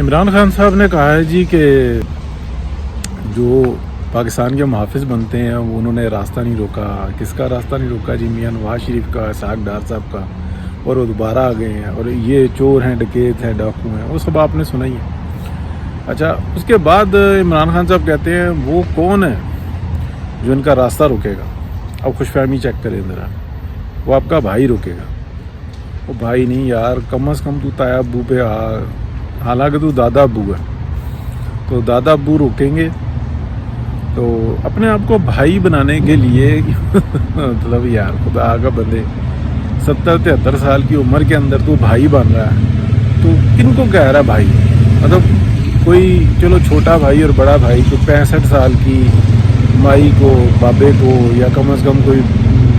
عمران خان صاحب نے کہا ہے جی کہ جو پاکستان کے محافظ بنتے ہیں وہ انہوں نے راستہ نہیں روکا. کس کا راستہ نہیں روکا جی؟ میاں نواز شریف کا, اسحاق ڈار صاحب کا, اور وہ دوبارہ آ گئے ہیں اور یہ چور ہیں, ڈکیت ہیں, ڈاکو ہیں, وہ سب آپ نے سنا ہی ہے. اچھا, اس کے بعد عمران خان صاحب کہتے ہیں وہ کون ہے جو ان کا راستہ روکے گا. اب خوش فہمی چیک کریں ذرا, وہ آپ کا بھائی روکے گا. وہ بھائی نہیں یار, کم از کم تو تایا ابو پہ حالانکہ تو دادا ابو ہے, تو دادا ابو روکیں گے تو اپنے آپ کو بھائی بنانے کے لیے مطلب یار خدا کا بندے 70-73 سال کی عمر کے اندر تو بھائی بن رہا ہے, تو کن کو کہہ رہا ہے بھائی؟ مطلب کوئی چلو چھوٹا بھائی اور بڑا بھائی تو 65 سال کی مائی کو, بابے کو, یا کم از کم کوئی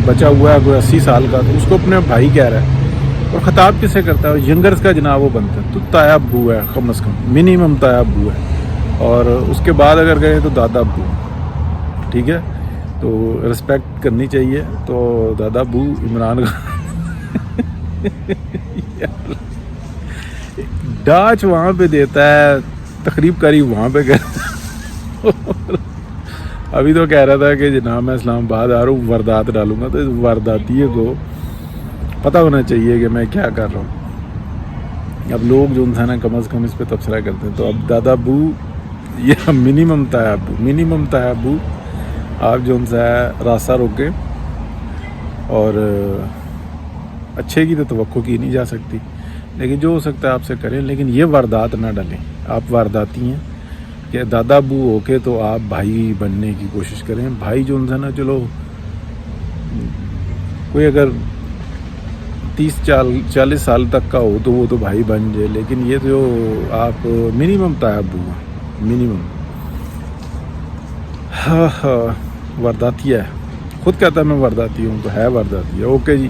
بچا ہوا ہے کوئی 80 سال کا, تو اس کو اپنے بھائی کہہ رہا ہے. اور خطاب کسے کرتا ہے؟ ینگرز کا جناب وہ بنتا ہے. تو تایا ابو ہے, کم از کم منیمم تایا ابو ہے, اور اس کے بعد اگر گئے تو دادا ابو. ٹھیک ہے, تو رسپیکٹ کرنی چاہیے. تو دادا ابو عمران ڈاچ وہاں پہ دیتا ہے, تقریب کاری وہاں پہ کرتا. ابھی تو کہہ رہا تھا کہ جناب میں اسلام آباد آ رہا ہوں, واردات ڈالوں گا, تو اس وارداتیے کو پتہ ہونا چاہیے کہ میں کیا کر رہا ہوں. اب لوگ جو انسان ہیں کم از کم اس پہ تبصرہ کرتے ہیں. تو اب دادا ابو یہ منیمم تایا ابو آپ جو ان سے راستہ روکیں, اور اچھے کی تو توقع کی نہیں جا سکتی, لیکن جو ہو سکتا ہے آپ سے کریں, لیکن یہ واردات نہ ڈالیں. آپ وارداتی ہیں کہ دادا ابو ہو کے تو آپ بھائی بننے کی کوشش کریں. بھائی جو انسان ہے, چلو کوئی اگر 30-40 سال تک کا ہو تو وہ تو بھائی بن جائے, لیکن یہ جو آپ منیمم تایا ابو ہیں, منیمم. وارداتی ہے, خود کہتا ہے میں وارداتی ہوں, تو ہے وارداتی ہے. اوکے جی.